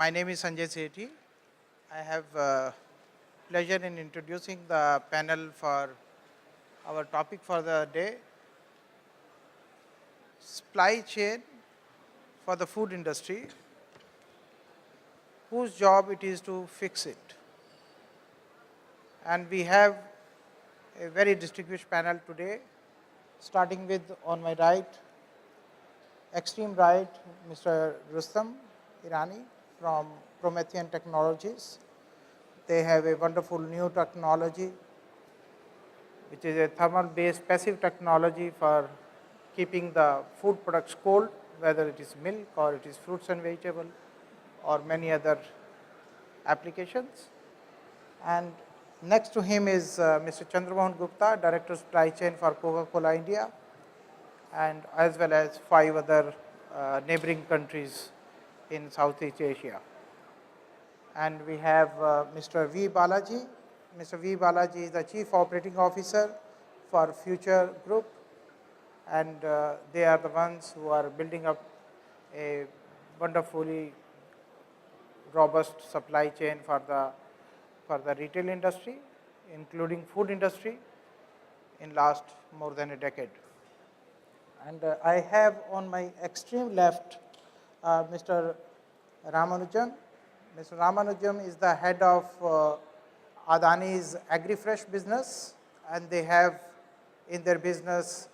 My name is Sanjay Sethi. I have pleasure in introducing the panel for our topic for the day, supply chain for the food industry, whose job it is to fix it. And we have a very distinguished panel today, starting with on my right, extreme right, Mr. Rustam Irani from Promethean Technologies. They have a wonderful new technology, which is a thermal-based passive technology for keeping the food products cold, whether it is milk or it is fruits and vegetable or many other applications. And next to him is Mr. Chandramohan Gupta, Director of Supply Chain for Coca-Cola India, and as well as 5 other neighboring countries in Southeast Asia. And we have Mr. V. Balaji. Mr. V. Balaji is the Chief Operating Officer for Future Group, and they are the ones who are building up a wonderfully robust supply chain for the retail industry, including food industry, in last more than a decade. And I have on my extreme left Mr. Ramanujan. Mr. Ramanujan is the head of Adani's AgriFresh business, and they have in their business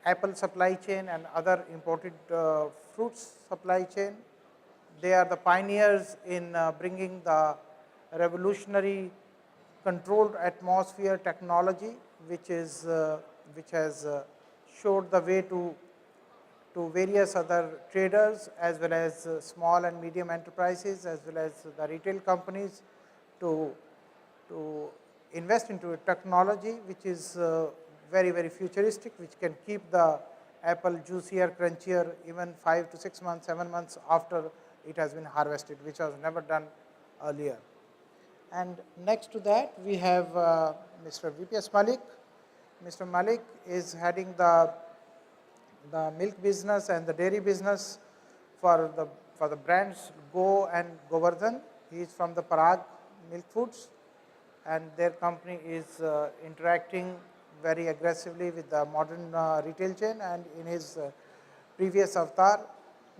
apple supply chain and other imported fruits supply chain. They are the pioneers in bringing the revolutionary controlled atmosphere technology, which has showed the way to various other traders as well as small and medium enterprises as well as the retail companies to invest into a technology which is very, very futuristic, which can keep the apple juicier, crunchier even 5 to 6 months, 7 months after it has been harvested, which was never done earlier. And next to that, we have Mr. VPS Malik. Mr. Malik is heading the milk business and the dairy business for the brands Go and Govardhan. He is from the Parag Milk Foods, and their company is interacting very aggressively with the modern retail chain. And in his previous avatar,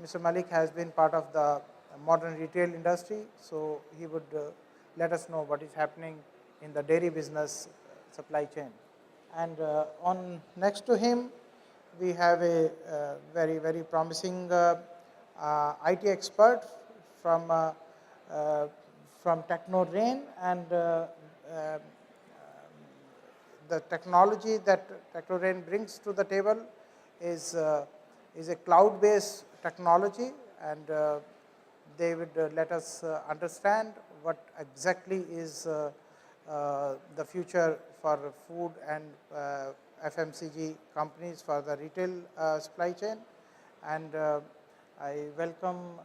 Mr. Malik has been part of the modern retail industry, so he would let us know what is happening in the dairy business supply chain. And on next to him, we have a very, very promising IT expert from TechnoRain, and the technology that TechnoRain brings to the table is a cloud-based technology, and they would let us understand what exactly is the future for food and FMCG companies for the retail supply chain. And I welcome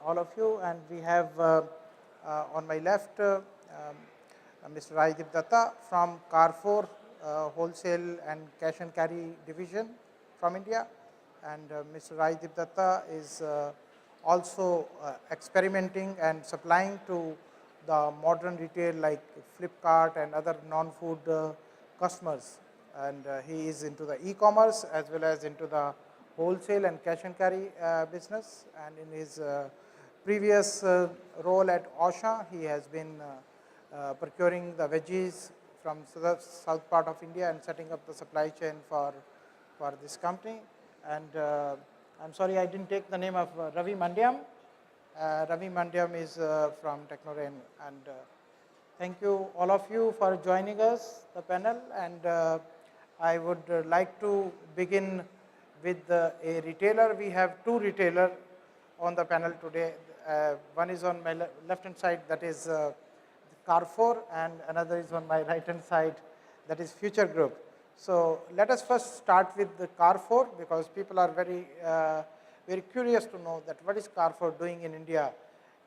all of you, and we have on my left Mr. Rajdeep Datta from Carrefour Wholesale and Cash and Carry Division from India, and Mr. Rajdeep Datta is also experimenting and supplying to the modern retail like Flipkart and other non-food customers, and he is into the e-commerce as well as into the wholesale and cash and carry business. And in his previous role at Osha, he has been procuring the veggies from the south part of India and setting up the supply chain for this company. And I'm sorry I didn't take the name of Ravi Mandyam. Ravi Mandyam is from TechnoRain, and thank you all of you for joining us, the panel. And I would like to begin with a retailer. We have 2 retailers on the panel today. One is on my left hand side, that is Carrefour, and another is on my right hand side, that is Future Group. So let us first start with the Carrefour, because people are very very curious to know that what is Carrefour doing in India.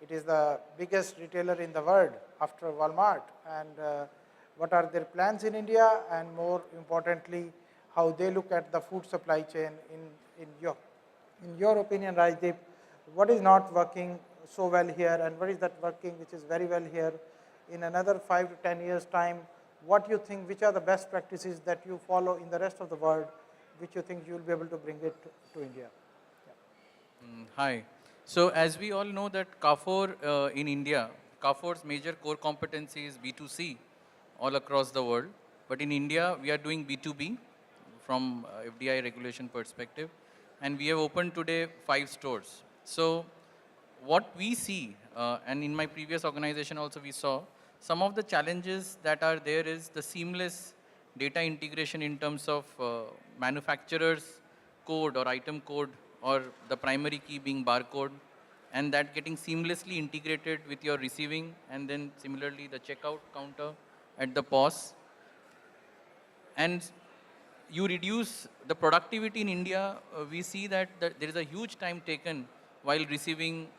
It is the biggest retailer in the world after Walmart, and what are their plans in India, and more importantly, how they look at the food supply chain in your opinion, Rajdeep, what is not working so well here and what is that working which is very well here? In another 5 to 10 years time, what you think, which are the best practices that you follow in the rest of the world, which you think you will be able to bring it to India? Hi. So as we all know that Carrefour in India, Carrefour's major core competency is B2C all across the world. But in India, we are doing B2B from FDI regulation perspective. And we have opened today 5 stores. So what we see, and in my previous organization also we saw, some of the challenges that are there is the seamless data integration in terms of manufacturer's code or item code or the primary key being barcode, and that getting seamlessly integrated with your receiving, and then similarly the checkout counter at the POS. And you reduce the productivity in India, we see that there is a huge time taken while receiving,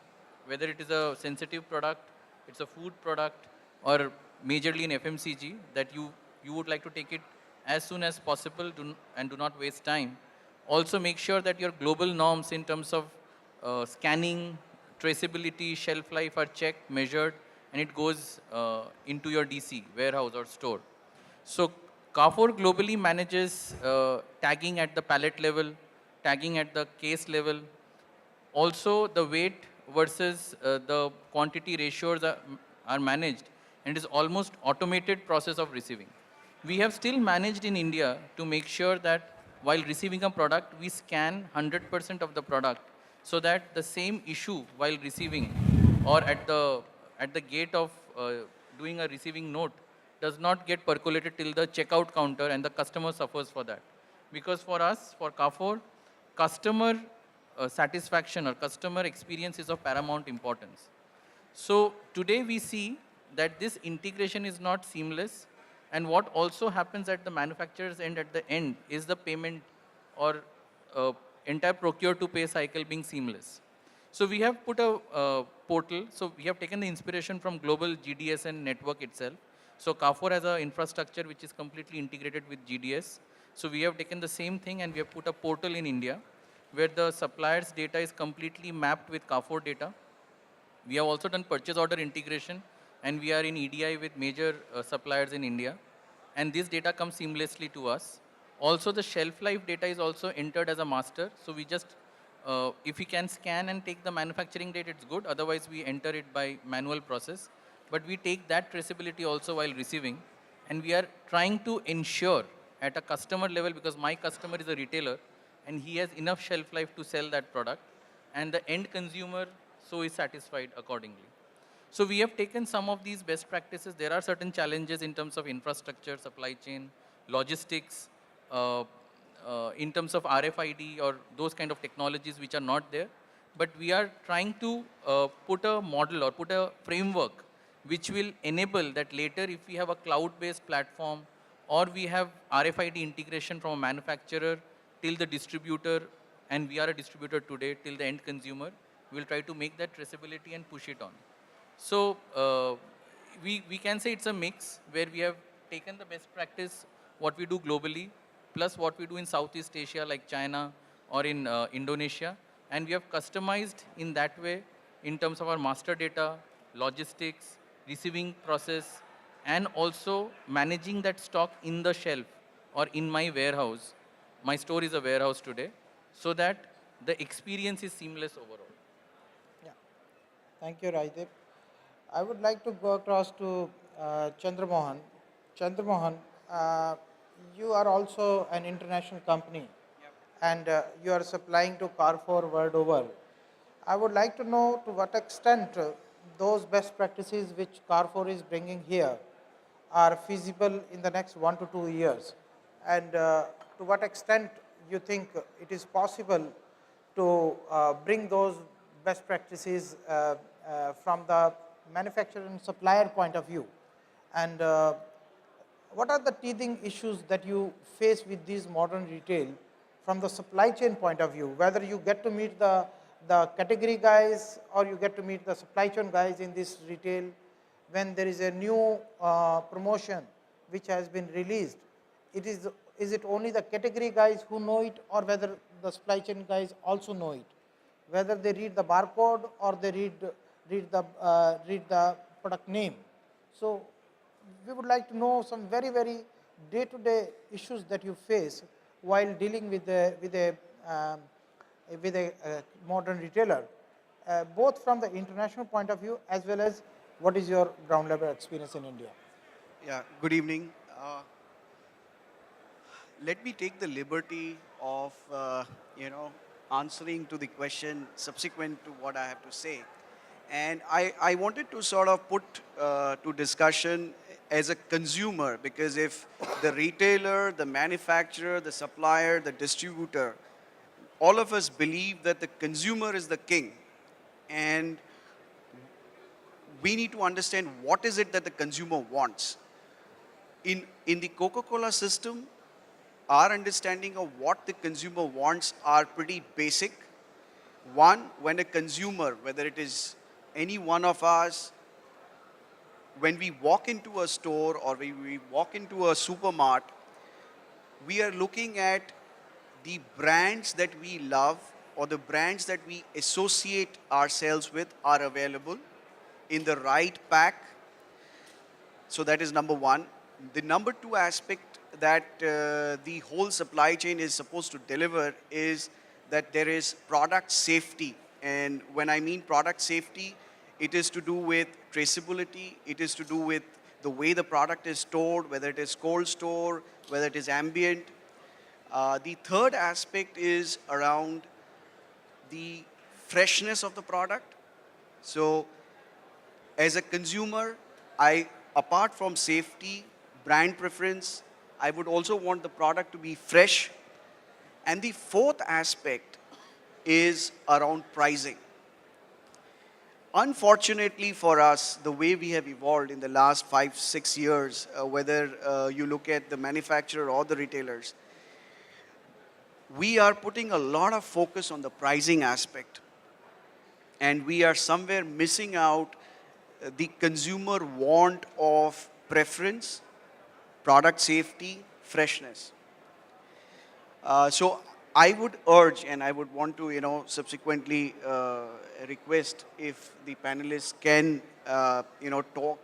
whether it is a sensitive product, it's a food product, or majorly in FMCG, that you would like to take it as soon as possible and do not waste time. Also make sure that your global norms in terms of scanning, traceability, shelf life are checked, measured, and it goes into your DC, warehouse or store. So Carrefour globally manages tagging at the pallet level, tagging at the case level. Also, the weight versus the quantity ratios are managed, and it is almost automated process of receiving. We have still managed in India to make sure that while receiving a product, we scan 100% of the product, so that the same issue while receiving or at the gate of doing a receiving note does not get percolated till the checkout counter, and the customer suffers for that. Because for us, for Carrefour, customer satisfaction or customer experience is of paramount importance. So today we see that this integration is not seamless, and what also happens at the manufacturer's end at the end is the payment or entire procure to pay cycle being seamless. So we have put a portal. So we have taken the inspiration from global GDSN network itself. So Carrefour has an infrastructure which is completely integrated with GDS. So we have taken the same thing and we have put a portal in India where the supplier's data is completely mapped with Carrefour data. We have also done purchase order integration, and we are in EDI with major suppliers in India. And this data comes seamlessly to us. Also, the shelf life data is also entered as a master. So we just, if we can scan and take the manufacturing date, it's good. Otherwise, we enter it by manual process. But we take that traceability also while receiving. And we are trying to ensure at a customer level, because my customer is a retailer, and he has enough shelf life to sell that product, and the end consumer so is satisfied accordingly. So we have taken some of these best practices. There are certain challenges in terms of infrastructure, supply chain, logistics, uh, in terms of RFID or those kind of technologies which are not there. But we are trying to put a model or put a framework which will enable that later if we have a cloud-based platform or we have RFID integration from a manufacturer till the distributor, and we are a distributor today, till the end consumer, we will try to make that traceability and push it on. So we can say it's a mix where we have taken the best practice, what we do globally, plus what we do in Southeast Asia like China or in Indonesia, and we have customized in that way in terms of our master data, logistics, receiving process, and also managing that stock in the shelf or in my warehouse. My store is a warehouse today, so that the experience is seamless overall. Yeah. Thank you, Rajdeep. I would like to go across to Chandramohan. Chandramohan, uh, you are also an international company and you are supplying to Carrefour world over. I would like to know to what extent those best practices which Carrefour is bringing here are feasible in the next 1 to 2 years, and to what extent you think it is possible to bring those best practices from the manufacturer and supplier point of view, and what are the teething issues that you face with these modern retail from the supply chain point of view, whether you get to meet the category guys or you get to meet the supply chain guys in this retail when there is a new promotion which has been released? Is it only the category guys who know it, or whether the supply chain guys also know it? Whether they read the barcode or they read read the product name. So we would like to know some very day-to-day issues that you face while dealing with um, a modern retailer, both from the international point of view as well as what is your ground level experience in India. Yeah, good evening. Let me take the liberty of, answering to the question subsequent to what I have to say. And I wanted to sort of put to discussion as a consumer, because if the retailer, the manufacturer, the supplier, the distributor, all of us believe that the consumer is the king, and we need to understand what is it that the consumer wants. In the Coca-Cola system, our understanding of what the consumer wants are pretty basic. One, when a consumer, whether it is any one of us, when we walk into a store or we walk into a supermart, we are looking at the brands that we love or the brands that we associate ourselves with are available in the right pack. So that is number one. The number two aspect that the whole supply chain is supposed to deliver is that there is product safety. And when I mean product safety, it is to do with traceability, it is to do with the way the product is stored, whether it is cold store, whether it is ambient. The third aspect is around the freshness of the product. So as a consumer, apart from safety, brand preference, I would also want the product to be fresh. And the fourth aspect is around pricing. Unfortunately for us, the way we have evolved in the last 5, 6 years, whether you look at the manufacturer or the retailers, we are putting a lot of focus on the pricing aspect. And we are somewhere missing out the consumer want of preference, product safety, freshness. So I would urge, and I would want to, subsequently request if the panelists can, talk,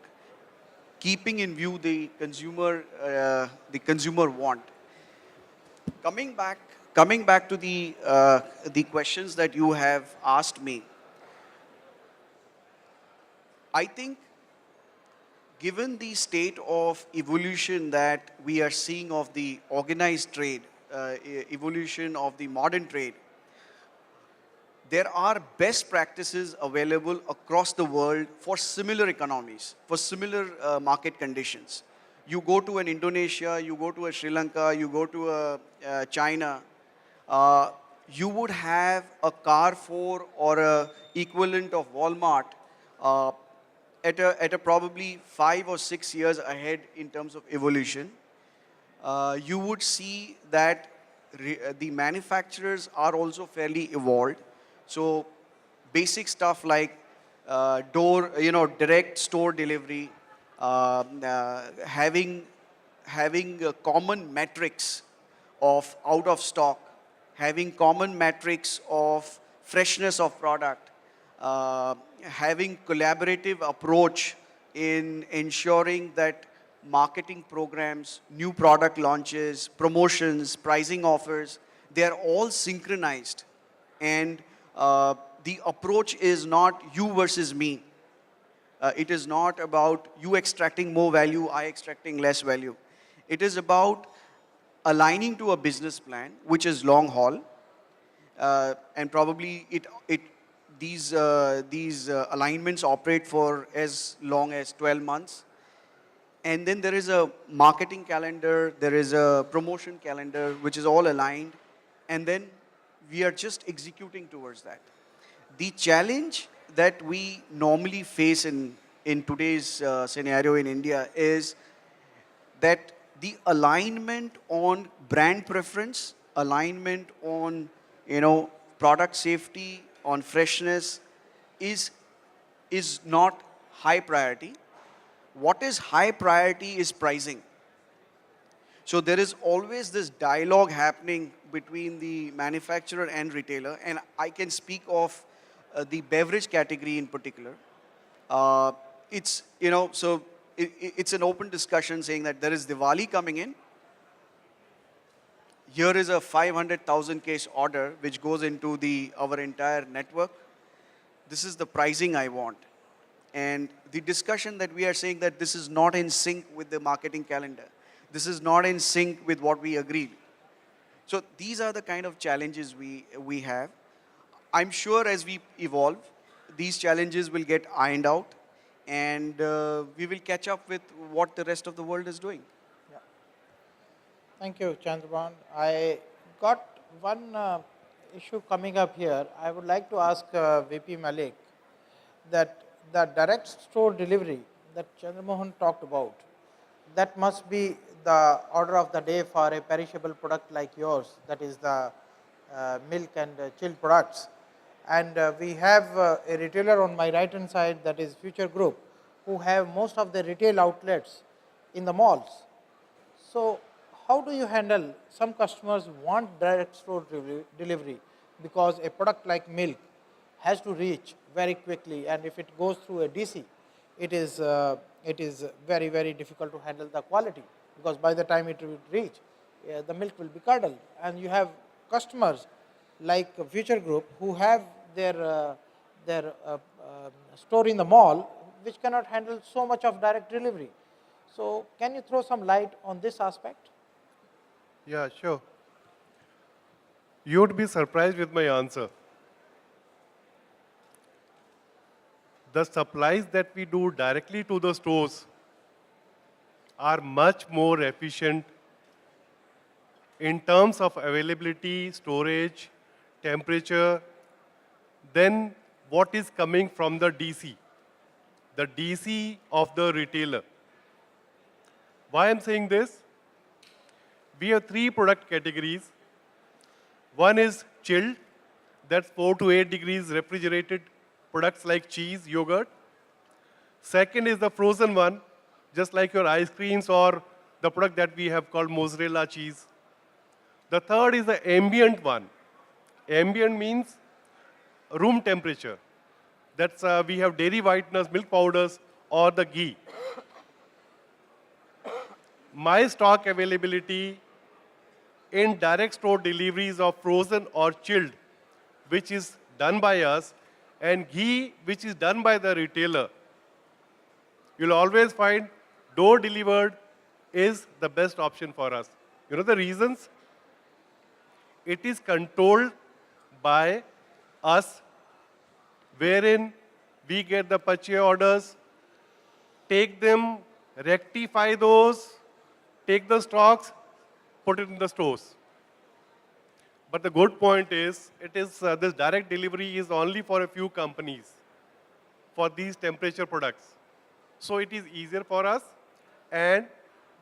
keeping in view the consumer want. Coming back to the questions that you have asked me, I think given the state of evolution that we are seeing of the organized trade, evolution of the modern trade, there are best practices available across the world for similar economies, for similar market conditions. You go to an Indonesia, you go to a Sri Lanka, you go to a China, uh, you would have a Carrefour or a equivalent of Walmart uh, at a probably 5 or 6 years ahead in terms of evolution. You would see that the manufacturers are also fairly evolved. So basic stuff like direct store delivery, having common metrics of out of stock, having common metrics of freshness of product, having collaborative approach in ensuring that marketing programs, new product launches, promotions, pricing offers, they are all synchronized. And the approach is not you versus me. It is not about you extracting more value, I extracting less value. It is about aligning to a business plan, which is long haul, and probably these alignments operate for as long as 12 months. And then there is a marketing calendar, there is a promotion calendar, which is all aligned. And then we are just executing towards that. The challenge that we normally face in today's scenario in India is that the alignment on brand preference, alignment on, product safety, on freshness is, is not high priority. What is high priority is pricing. So there is always this dialogue happening between the manufacturer and retailer, and I can speak of the beverage category in particular. Uh, it's, so it's an open discussion saying that there is Diwali coming in. Here is a 500,000 case order which goes into our entire network. This is the pricing I want. And the discussion that we are saying that this is not in sync with the marketing calendar. This is not in sync with what we agreed. So these are the kind of challenges we have. I'm sure as we evolve, these challenges will get ironed out, and we will catch up with what the rest of the world is doing. Yeah. Thank you, Chandraban. I got one issue coming up here. I would like to ask VP Malik that the direct store delivery that Chandramohan talked about, that must be the order of the day for a perishable product like yours, that is the milk and chilled products. And we have a retailer on my right hand side, that is Future Group, who have most of the retail outlets in the malls. So how do you handle, some customers want direct store delivery because a product like milk has to reach very quickly, and if it goes through a DC, it is very, very difficult to handle the quality, because by the time it will reach, the milk will be curdled. And you have customers like Future Group who have their store in the mall, which cannot handle so much of direct delivery. So can you throw some light on this aspect? Yeah, sure. You would be surprised with my answer. The supplies that we do directly to the stores are much more efficient in terms of availability, storage, temperature, than what is coming from the DC of the retailer. Why I'm saying this? We have 3 product categories. One is chilled, that's 4 to 8 degrees refrigerated products like cheese, yogurt. Second is the frozen one, just like your ice creams or the product that we have called mozzarella cheese. The third is the ambient one. Ambient means room temperature. That's we have dairy whiteners, milk powders, or the ghee. My stock availability in direct store deliveries of frozen or chilled, which is done by us, and ghee, which is done by the retailer, you'll always find door delivered is the best option for us. You know the reasons? It is controlled by us, wherein we get the purchase orders, take them, rectify those, take the stocks, put it in the stores. But the good point is, this direct delivery is only for a few companies for these temperature products. So it is easier for us, and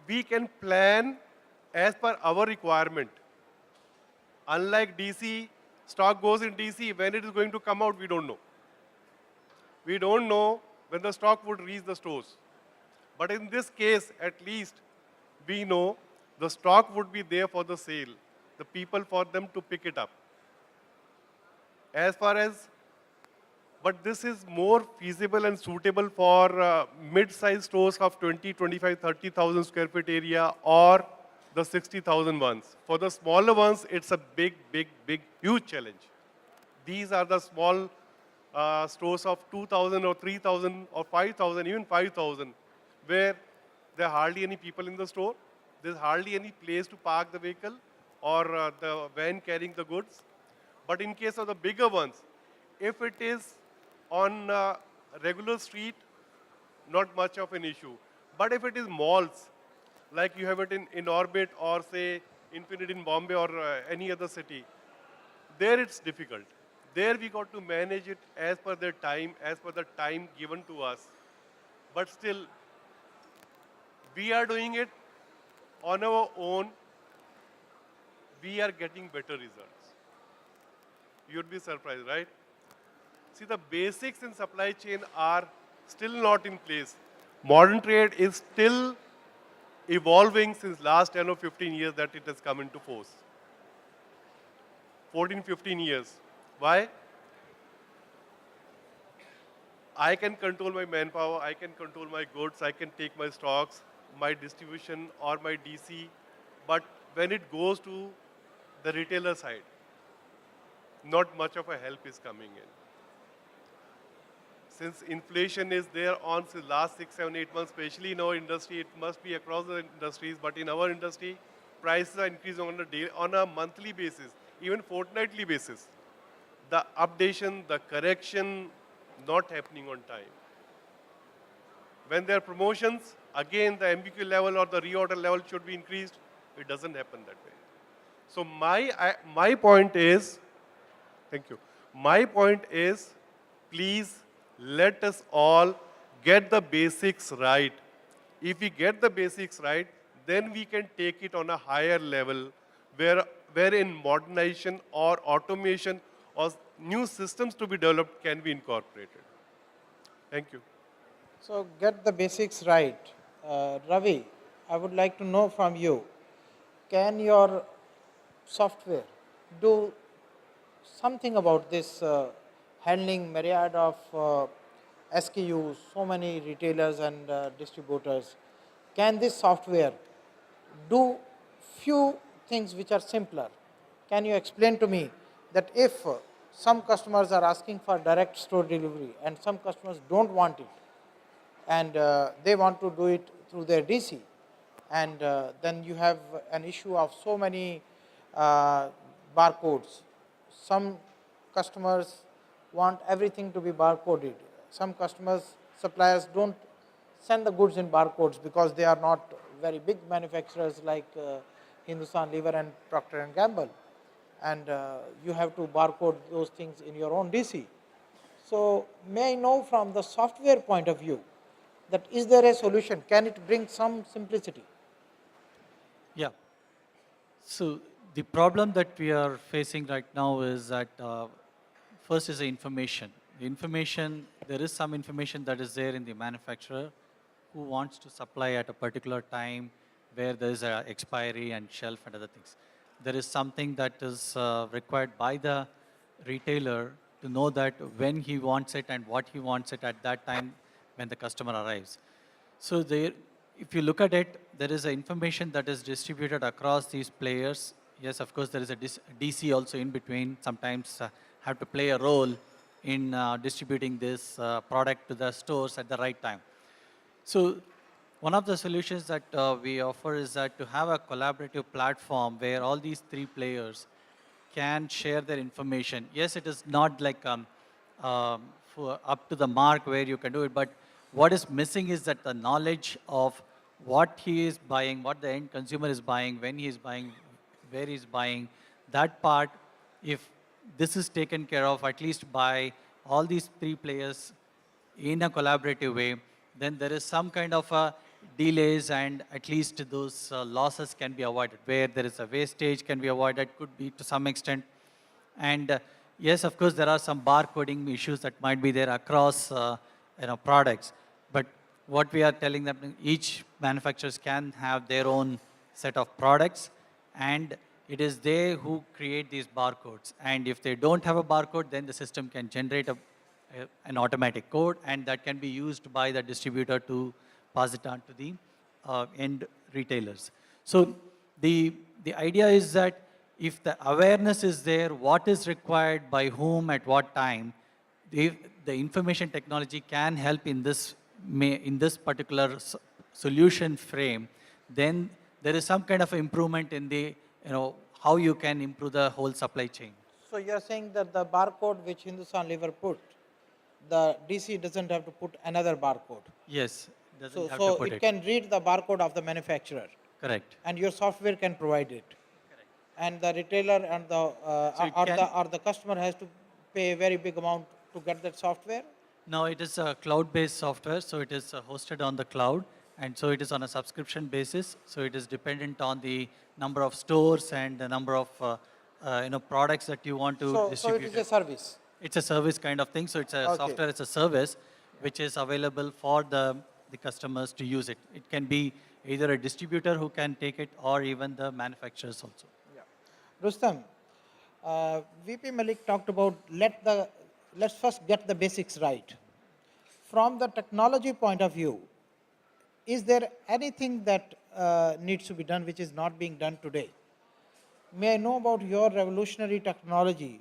we can plan as per our requirement. Unlike DC, stock goes in DC, when it is going to come out, we don't know. We don't know when the stock would reach the stores. But in this case, at least, we know the stock would be there for the sale, the people for them to pick it up. As far as, but this is more feasible and suitable for mid-sized stores of 20, 25, 30,000 square feet area or the 60,000 ones. For the smaller ones, it's a big, huge challenge. These are the small stores of 2,000 or 3,000 or 5,000, even 5,000, where there are hardly any people in the store. There's hardly any place to park the vehicle or the van carrying the goods. But in case of the bigger ones, if it is on a regular street, not much of an issue. But if it is malls, like you have it in Orbit or say Infinite in Bombay or any other city, there it's difficult. There we got to manage it as per the time given to us. But still, we are doing it on our own. We are getting better results. You'd be surprised, right? See, the basics in supply chain are still not in place. Modern trade is still evolving since last 10 or 15 years that it has come into force. 14, 15 years. Why? I can control my manpower, I can control my goods, I can take my stocks, my distribution or my DC. But when it goes to the retailer side, not much of a help is coming in. Since inflation is there on the last 6, 7, 8 months, especially in our industry, it must be across the industries, but in our industry, prices are increasing on a monthly basis, even fortnightly basis. The updation, the correction, not happening on time. When there are promotions, again the MBQ level or the reorder level should be increased. It doesn't happen that way. So my point is, thank you. My point is, please let us all get the basics right. If we get the basics right, then we can take it on a higher level wherein modernization or automation or new systems to be developed can be incorporated. Thank you. So get the basics right. Ravi, I would like to know from you, can your software do something about this handling myriad of SKUs, so many retailers and distributors? Can this software do few things which are simpler? Can you explain to me that if some customers are asking for direct store delivery and some customers don't want it, and they want to do it through their DC, and then you have an issue of so many barcodes. Some customers want everything to be barcoded. Some suppliers don't send the goods in barcodes because they are not very big manufacturers like Hindustan Lever and Procter and Gamble, and you have to barcode those things in your own DC. So may I know from the software point of view, that is there a solution? Can it bring some simplicity? Yeah. So the problem that we are facing right now is that first is the information. The information, there is some information that is there in the manufacturer who wants to supply at a particular time where there is a expiry and shelf and other things. There is something that is required by the retailer to know that when he wants it and what he wants it at that time when the customer arrives. So there, if you look at it, there is a information that is distributed across these players. Yes, of course, there is a DC also in between. Sometimes have to play a role in distributing this product to the stores at the right time. So one of the solutions that we offer is that to have a collaborative platform where all these three players can share their information. Yes, it is not like for up to the mark where you can do it, but what is missing is that the knowledge of what he is buying, what the end consumer is buying, when he is buying, where he is buying, that part, if this is taken care of at least by all these three players in a collaborative way, then there is some kind of a delays and at least those losses can be avoided. Where there is a wastage can be avoided, could be to some extent. And yes, of course, there are some barcoding issues that might be there across products. But what we are telling them, each manufacturers can have their own set of products, and it is they who create these barcodes. And if they don't have a barcode, then the system can generate an automatic code, and that can be used by the distributor to pass it on to the end retailers. So the idea is that if the awareness is there, what is required by whom at what time, the information technology can help in this particular solution frame, then there is some kind of improvement in the how you can improve the whole supply chain. So you are saying that the barcode which Hindustan Lever put, the DC doesn't have to put another barcode. Yes, doesn't So, have so to put it it. can read the barcode of the manufacturer, Correct. and your software can provide it. And the retailer and the So it can, or the customer has to pay a very big amount to get that software. no, it is a cloud-based software, so it is hosted on the cloud, and so it is on a subscription basis. So it is dependent on the number of stores and the number of products that you want to So it distribute. is a service. It's a service kind of thing. So it's a Okay. software, it's a service which is available for the customers to use it. It can be either a distributor who can take it or even the manufacturers also. Yeah. Rustam, VP Malik talked about let's first get the basics right. from the technology point of view, is there anything that needs to be done which is not being done today? May I know about your revolutionary technology?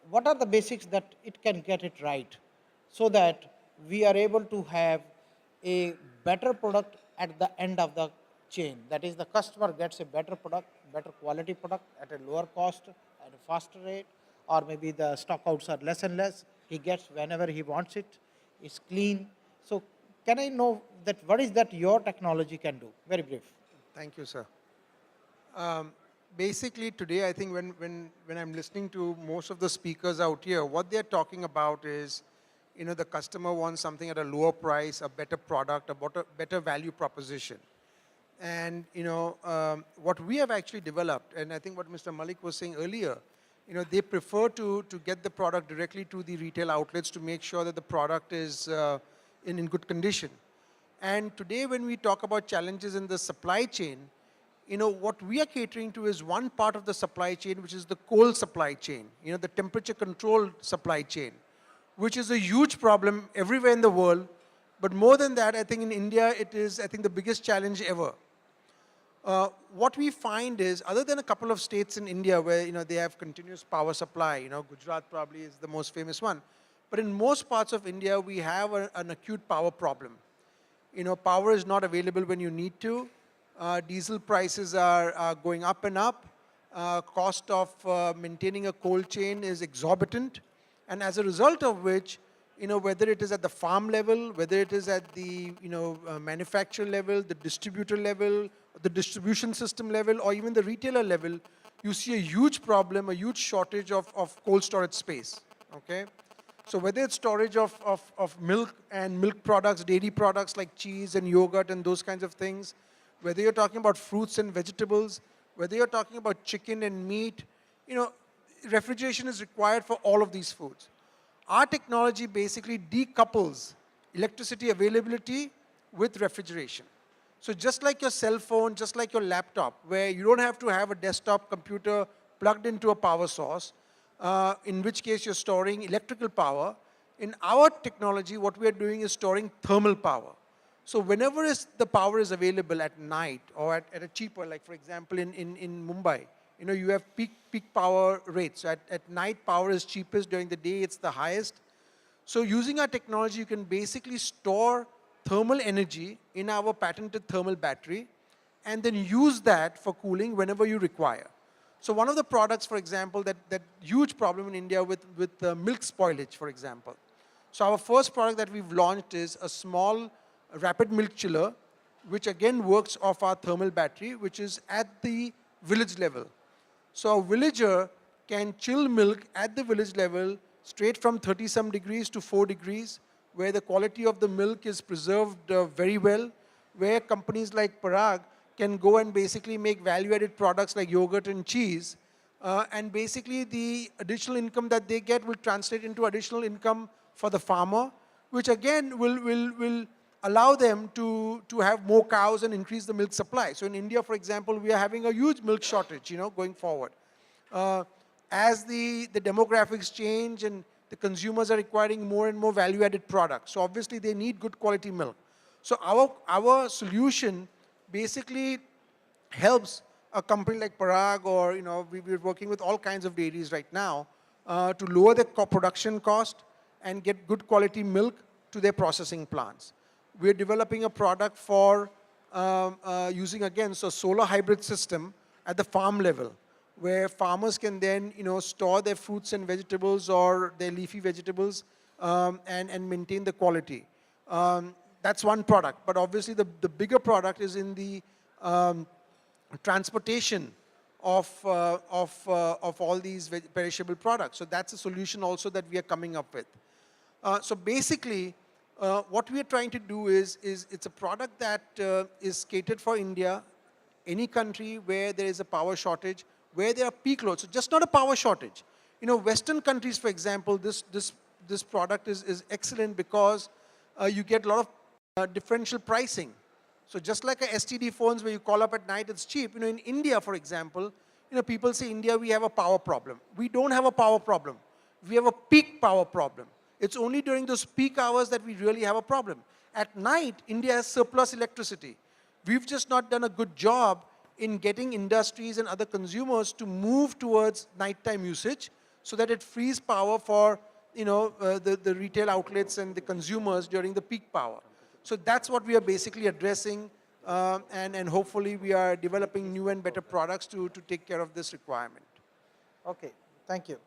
What are the basics that it can get it right so that we are able to have a better product at the end of the chain? That is, the customer gets a better product, better quality product at a lower cost, at a faster rate, or maybe the stockouts are less and less. He gets whenever he wants it. It's clean. So can I know that what is that your technology can do? Very brief. Thank you, sir. Basically, today, I think when I'm listening to most of the speakers out here, what they're talking about is, the customer wants something at a lower price, a better product, a better value proposition. And, what we have actually developed, and I think what Mr. Malik was saying earlier, they prefer to get the product directly to the retail outlets to make sure that the product is in good condition. And today, when we talk about challenges in the supply chain, what we are catering to is one part of the supply chain, which is the cold supply chain, the temperature controlled supply chain, which is a huge problem everywhere in the world. But more than that, I think in India, it is, I think, the biggest challenge ever. What we find is, other than a couple of states in India where, they have continuous power supply, Gujarat probably is the most famous one. But in most parts of India, we have an acute power problem. Power is not available when you need to. Diesel prices are going up and up. Cost of maintaining a cold chain is exorbitant. And as a result of which, whether it is at the farm level, whether it is at the, manufacturer level, the distributor level, the distribution system level, or even the retailer level, you see a huge problem, a huge shortage of cold storage space, okay? So whether it's storage of milk and milk products, dairy products like cheese and yogurt and those kinds of things, whether you're talking about fruits and vegetables, whether you're talking about chicken and meat, refrigeration is required for all of these foods. Our technology basically decouples electricity availability with refrigeration. So just like your cell phone, just like your laptop, where you don't have to have a desktop computer plugged into a power source, in which case you're storing electrical power, in our technology, what we are doing is storing thermal power. So whenever the power is available at night or at a cheaper, like for example in Mumbai, you have peak power rates. So at night, power is cheapest. During the day, it's the highest. So using our technology, you can basically store thermal energy in our patented thermal battery and then use that for cooling whenever you require. So one of the products, for example, that huge problem in India with milk spoilage, for example. So our first product that we've launched is a small rapid milk chiller, which again works off our thermal battery, which is at the village level. So a villager can chill milk at the village level straight from 30-some degrees to 4 degrees, where the quality of the milk is preserved very well, where companies like Parag can go and basically make value-added products like yogurt and cheese, and basically the additional income that they get will translate into additional income for the farmer, which again will allow them to have more cows and increase the milk supply. So in India, for example, we are having a huge milk shortage, going forward. As the demographics change and the consumers are requiring more and more value-added products, so obviously they need good quality milk. So our solution basically helps a company like Parag, or we're working with all kinds of dairies right now to lower the production cost and get good quality milk to their processing plants. We're developing a product for using, again, solar hybrid system at the farm level, where farmers can then, store their fruits and vegetables or their leafy vegetables and maintain the quality. That's one product, but obviously the bigger product is in the transportation of all these perishable products. So that's a solution also that we are coming up with. So basically, what we are trying to do is it's a product that is catered for India, any country where there is a power shortage, where there are peak loads. So just not a power shortage. Western countries, for example, this product is excellent because you get a lot of differential pricing. So just like a STD phones where you call up at night, it's cheap. In India, for example, people say, India, we have a power problem. We don't have a power problem. We have a peak power problem. It's only during those peak hours that we really have a problem. At night, India has surplus electricity. We've just not done a good job in getting industries and other consumers to move towards nighttime usage so that it frees power for the retail outlets and the consumers during the peak power. So that's what we are basically addressing, and hopefully we are developing new and better products to take care of this requirement. Okay, thank you.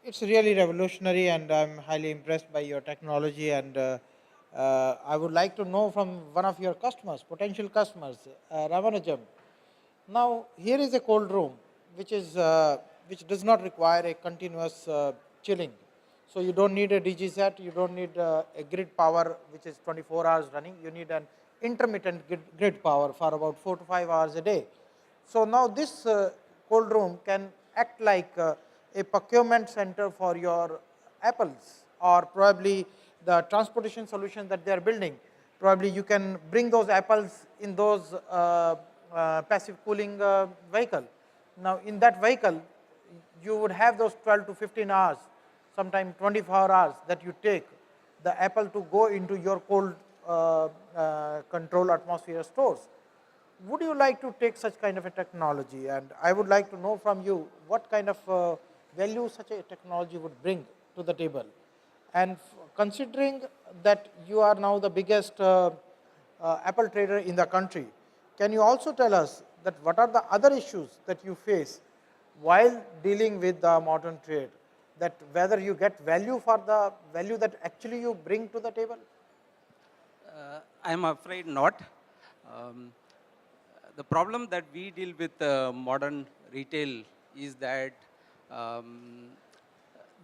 It's really revolutionary, and I'm highly impressed by your technology. And I would like to know from one of your customers, potential customers, Ramanujam. Now, here is a cold room, which does not require a continuous chilling. So you don't need a DG set, you don't need a grid power which is 24 hours running. You need an intermittent grid power for about 4 to 5 hours a day. So now this cold room can act like a procurement center for your apples, or probably the transportation solution that they are building. Probably you can bring those apples in those passive cooling vehicle. Now in that vehicle, you would have those 12 to 15 hours, sometimes 24 hours that you take the apple to go into your cold control atmosphere stores. Would you like to take such kind of a technology? And I would like to know from you what kind of value such a technology would bring to the table. And considering that you are now the biggest apple trader in the country, can you also tell us that what are the other issues that you face while dealing with the modern trade, that whether you get value for the value that actually you bring to the table? I'm afraid not. Um, the problem that we deal with modern retail is that um,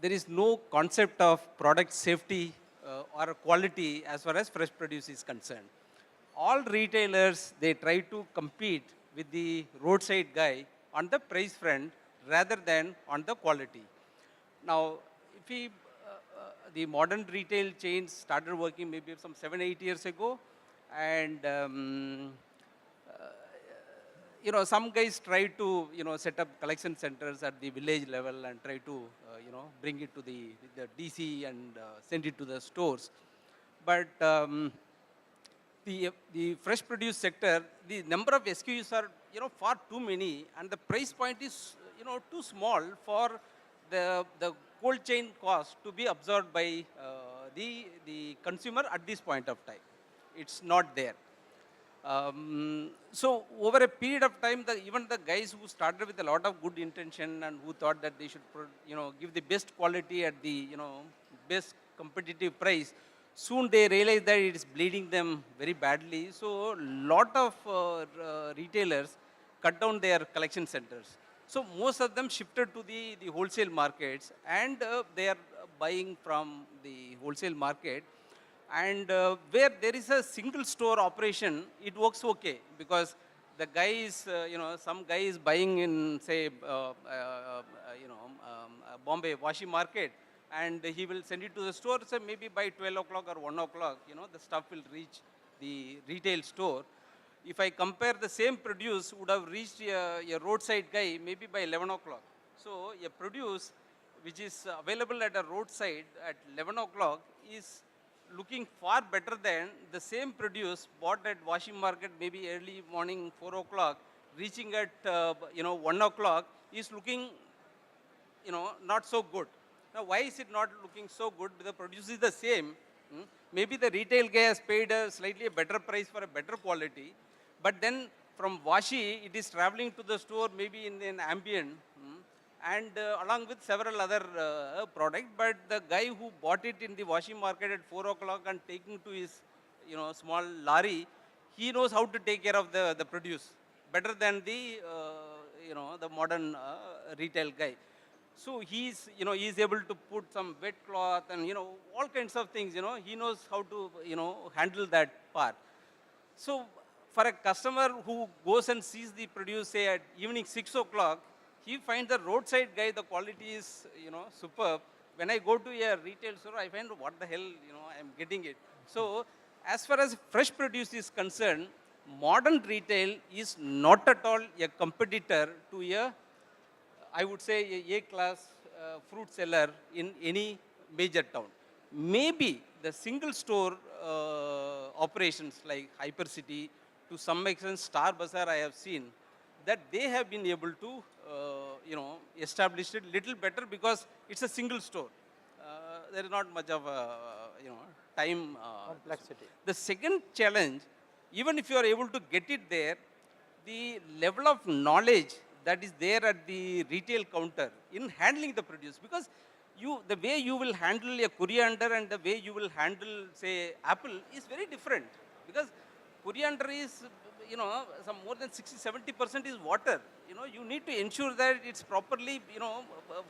there is no concept of product safety or quality as far as fresh produce is concerned. All retailers, they try to compete with the roadside guy on the price front rather than on the quality. Now, if we, the modern retail chains started working maybe some 7, 8 years ago, and some guys try to, set up collection centers at the village level and try to, bring it to the DC and send it to the stores. But the fresh produce sector, the number of SKUs are, far too many, and the price point is, too small for the cold chain cost to be absorbed by the consumer at this point of time. It's not there. So over a period of time, even the guys who started with a lot of good intention and who thought that they should, give the best quality at the, best competitive price, soon they realized that it is bleeding them very badly. So lot of retailers cut down their collection centers. So most of them shifted to the wholesale markets, and they are buying from the wholesale market. And where there is a single store operation, it works okay, because the guy is, some guy is buying in, say, Bombay Washi market, and he will send it to the store. So maybe by 12 o'clock or 1 o'clock, the stuff will reach the retail store. If I compare, the same produce would have reached a roadside guy maybe by 11 o'clock. So a produce which is available at a roadside at 11 o'clock is looking far better than the same produce bought at washing market maybe early morning 4 o'clock, reaching at 1 o'clock is looking not so good. Now why is it not looking so good? The produce is the same. Maybe the retail guy has paid a slightly better price for a better quality, but then from Washi it is traveling to the store maybe in an ambient, and along with several other products. But the guy who bought it in the washing market at 4 o'clock and taking to his small lorry, he knows how to take care of the produce better than the modern retail guy. So he's he's able to put some wet cloth and all kinds of things. He knows how to handle that part. So for a customer who goes and sees the produce, say at evening 6 o'clock, he finds the roadside guy, the quality is, superb. When I go to a retail store, I find what the hell, I'm getting it. So as far as fresh produce is concerned, modern retail is not at all a competitor to I would say, a class fruit seller in any major town. Maybe the single store operations like Hypercity, to some extent Star Bazaar I have seen, that they have been able to, establish it little better because it's a single store. There is not much of a, time. Complexity. The second challenge, even if you are able to get it there, the level of knowledge that is there at the retail counter in handling the produce, because the way you will handle a coriander and the way you will handle, say, apple is very different. Because coriander is, some more than 60-70% is water. You need to ensure that it's properly,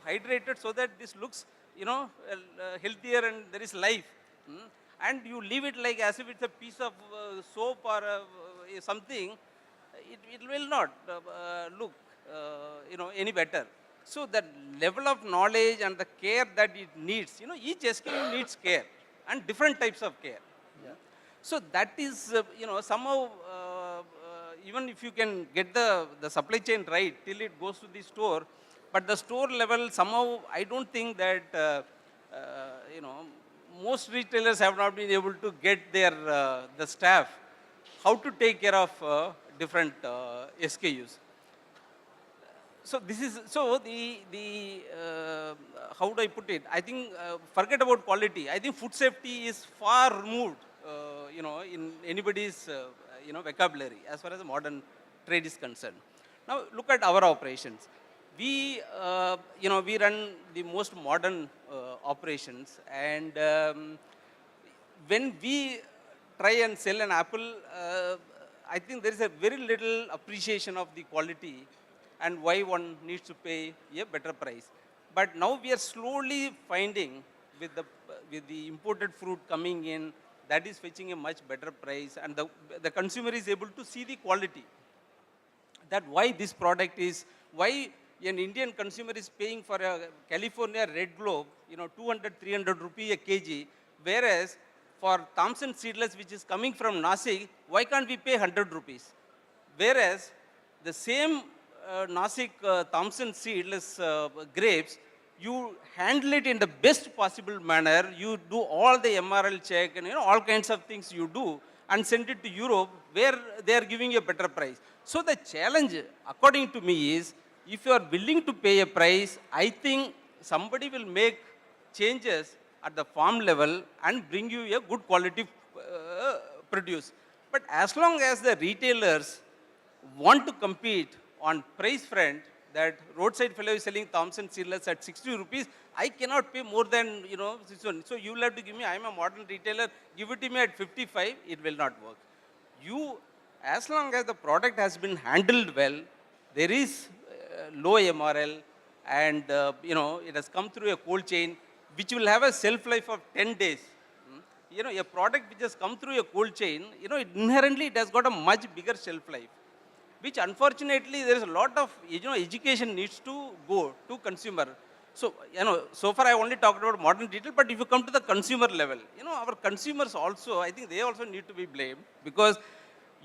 hydrated so that this looks, healthier and there is life. And you leave it like as if it's a piece of soap or something, it will not look, any better. So the level of knowledge and the care that it needs, each SKU needs care and different types of care. So that is, somehow, even if you can get the supply chain right till it goes to the store, but the store level somehow, I don't think that, most retailers have not been able to get the staff how to take care of different SKUs. So this is, so the how do I put it? I think, forget about quality. I think food safety is far removed, in anybody's, vocabulary as far as the modern trade is concerned. Now look at our operations. We, we run the most modern operations, and when we try and sell an apple, I think there is a very little appreciation of the quality and why one needs to pay a better price. But now we are slowly finding with the imported fruit coming in, that is fetching a much better price, and the consumer is able to see the quality. That why this product is, why an Indian consumer is paying for a California red globe, 200-300 rupee a kg, whereas for Thompson seedless, which is coming from Nasik, why can't we pay 100 rupees? Whereas the same Nasik Thompson seedless grapes, you handle it in the best possible manner. You do all the MRL check and all kinds of things you do, and send it to Europe where they are giving you a better price. So the challenge, according to me, is if you are willing to pay a price, I think somebody will make changes at the farm level and bring you a good quality produce. But as long as the retailers want to compete on price front, that roadside fellow is selling Thompson seedless at 60 rupees, I cannot pay more than, this one. So you will have to give me, I am a modern retailer, give it to me at 55, it will not work. As long as the product has been handled well, there is low MRL, and, it has come through a cold chain, which will have a shelf life of 10 days. A product which has come through a cold chain, inherently it has got a much bigger shelf life, which unfortunately there is a lot of, education needs to go to consumer. So, so far I only talked about modern retail, but if you come to the consumer level, our consumers also, I think they also need to be blamed, because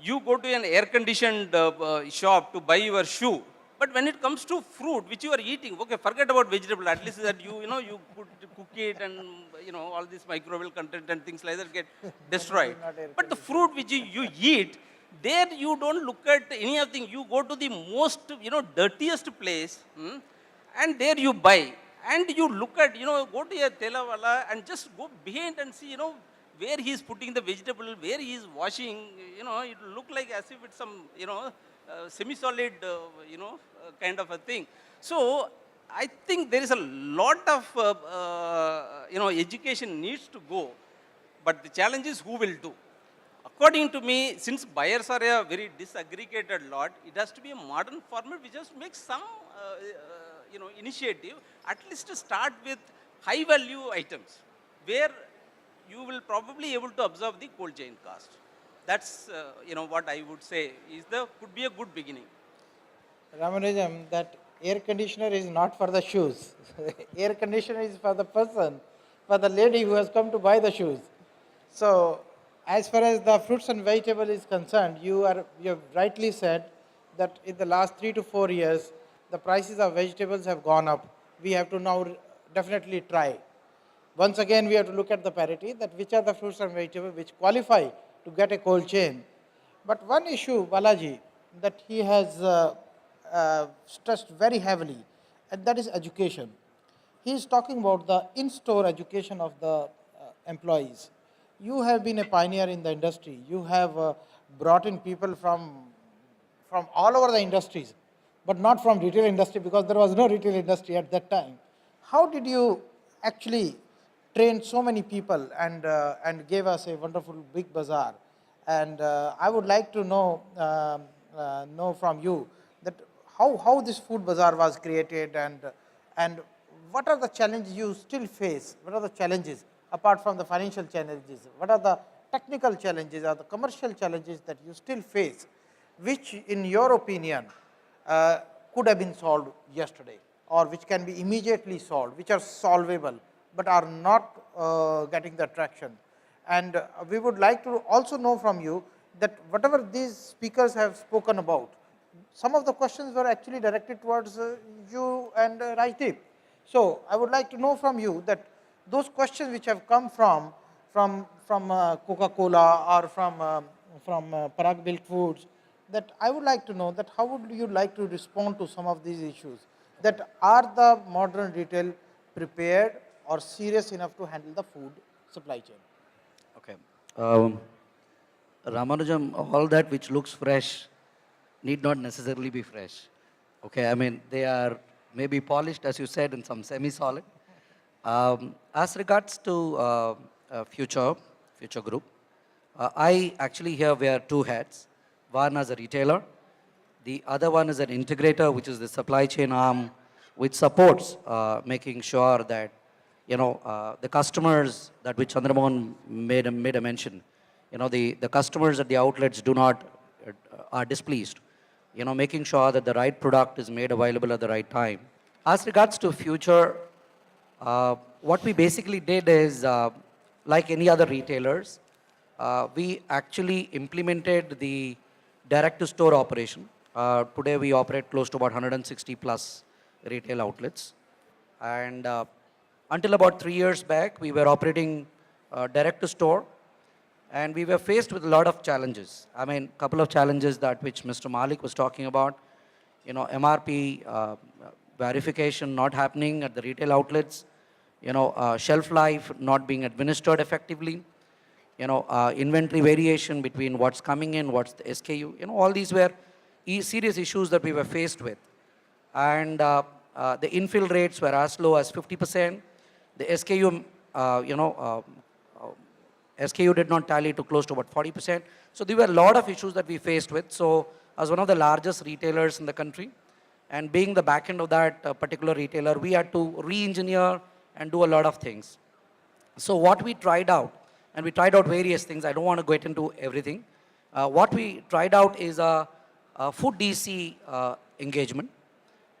you go to an air-conditioned shop to buy your shoe, but when it comes to fruit, which you are eating, okay, forget about vegetable, at least that you cook it, and, all this microbial content and things like that get destroyed. But the fruit which you eat, there you don't look at any of thing. You go to the most, dirtiest place, and there you buy. And you look at, go to a telawala and just go behind and see, where he is putting the vegetable, where he is washing, it will look like as if it's some, semi-solid, kind of a thing. So I think there is a lot of, education needs to go, but the challenge is who will do. According to me, since buyers are a very disaggregated lot, it has to be a modern format which just makes some, initiative, at least to start with high value items, where you will probably able to absorb the cold chain cost. That's, what I would say could be a good beginning. Ramanujam, that air conditioner is not for the shoes. Air conditioner is for the person, for the lady who has come to buy the shoes. So, as far as the fruits and vegetable is concerned, you have rightly said that in the last 3 to 4 years, the prices of vegetables have gone up. We have to now definitely try. Once again, we have to look at the parity, that which are the fruits and vegetables which qualify to get a cold chain. But one issue, Balaji, that he has stressed very heavily, and that is education. He is talking about the in-store education of the employees. You have been a pioneer in the industry. You have brought in people from all over the industries, but not from retail industry because there was no retail industry at that time. How did you actually train so many people and gave us a wonderful big bazaar? And I would like to know from you that how this food bazaar was created and what are the challenges you still face? What are the challenges apart from the financial challenges? What are the technical challenges or the commercial challenges that you still face, which in your opinion could have been solved yesterday or which can be immediately solved, which are solvable but are not getting the traction? And we would like to also know from you that whatever these speakers have spoken about, some of the questions were actually directed towards you and Rajdeep. So I would like to know from you that those questions which have come from Coca-Cola or from Parag Milk Foods, that I would like to know that how would you like to respond to some of these issues? That are the modern retail prepared or serious enough to handle the food supply chain? Okay. Ramanujam, all that which looks fresh need not necessarily be fresh. Okay, I mean, they are maybe polished, as you said, in some semi-solid. As regards to future group, I actually here wear two hats. One as a retailer, the other one is an integrator, which is the supply chain arm, which supports making sure that the customers that which Chandramohan made a mention, the customers at the outlets do not are displeased. Making sure that the right product is made available at the right time. As regards to future, what we basically did is, like any other retailers, we actually implemented the direct-to-store operation. Today we operate close to about 160 plus retail outlets. And until about 3 years back, we were operating direct-to-store. And we were faced with a lot of challenges. I mean, a couple of challenges that which Mr. Malik was talking about. MRP verification not happening at the retail outlets. Shelf life not being administered effectively. Inventory variation between what's coming in, what's the SKU. All these were serious issues that we were faced with. And the infill rates were as low as 50%. The SKU, SKU did not tally to close to about 40%. So there were a lot of issues that we faced with. So as one of the largest retailers in the country, and being the back end of that particular retailer, we had to re-engineer and do a lot of things. So what we tried out, and we tried out various things, I don't want to get into everything. What we tried out is a food DC engagement.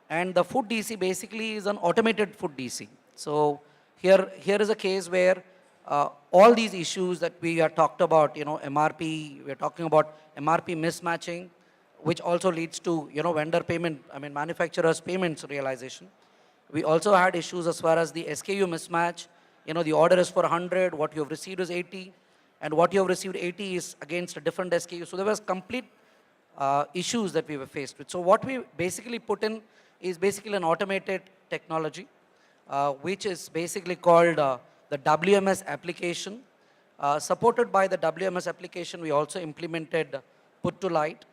And the food DC basically is an automated food DC. So here is a case where all these issues that we are talked about, MRP, we're talking about MRP mismatching, which also leads to, vendor payment, manufacturers payments realization. We also had issues as far as the SKU mismatch. The order is for 100, what you have received is 80, and what you have received 80 is against a different SKU. So there was complete issues that we were faced with. So what we basically put in is basically an automated technology, which is basically called the WMS application. Supported by the WMS application, we also implemented Put to Light.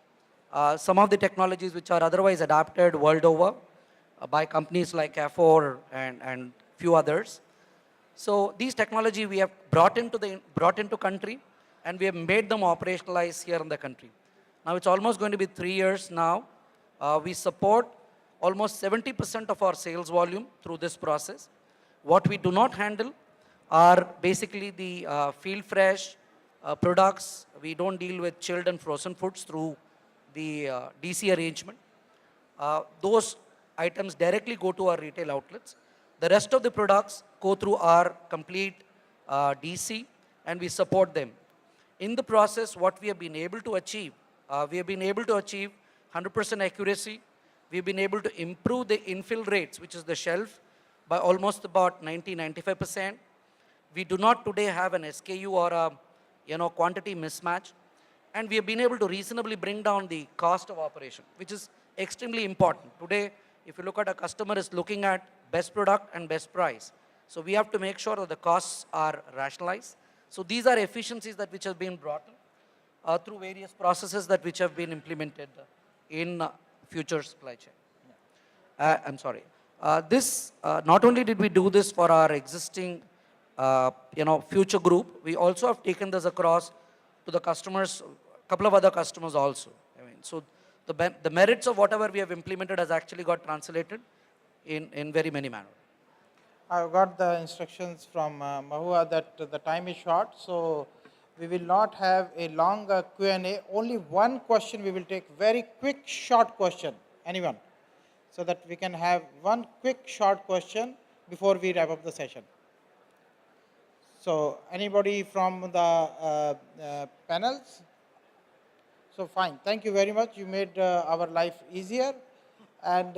Some of the technologies which are otherwise adapted world over by companies like F4 and few others. So these technology we have brought into country, and we have made them operationalize here in the country. Now it's almost going to be 3 years now. We support almost 70% of our sales volume through this process. What we do not handle are basically the field fresh products. We don't deal with chilled and frozen foods through the DC arrangement. Those items directly go to our retail outlets. The rest of the products go through our complete DC, and we support them. In the process, what we have been able to achieve, 100% accuracy. We've been able to improve the infill rates, which is the shelf, by almost about 90-95%. We do not today have an SKU or a quantity mismatch, and we have been able to reasonably bring down the cost of operation, which is extremely important. Today, if you look at a customer is looking at best product and best price. So we have to make sure that the costs are rationalized. So these are efficiencies that which have been brought in through various processes that which have been implemented in future supply chain. I'm sorry. This not only did we do this for our existing, future group, we also have taken this across to the customers, a couple of other customers also. I mean, so the merits of whatever we have implemented has actually got translated in very many manners. I've got the instructions from Mahua that the time is short, so we will not have a long Q&A. Only one question we will take, very quick, short question. Anyone? So that we can have one quick, short question before we wrap up the session. So anybody from the panels? So fine. Thank you very much. You made our life easier. And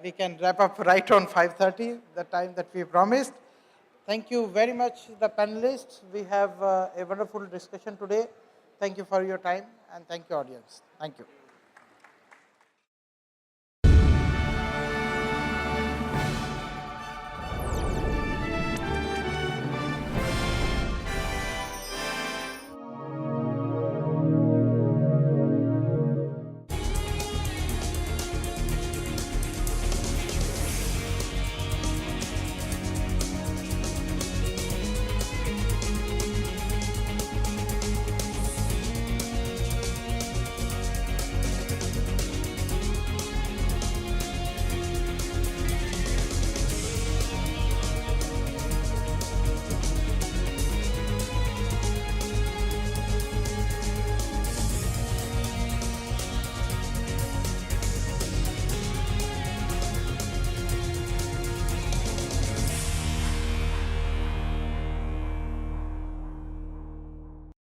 we can wrap up right on 5:30, the time that we promised. Thank you very much, the panelists. We have a wonderful discussion today. Thank you for your time, and thank you, audience. Thank you.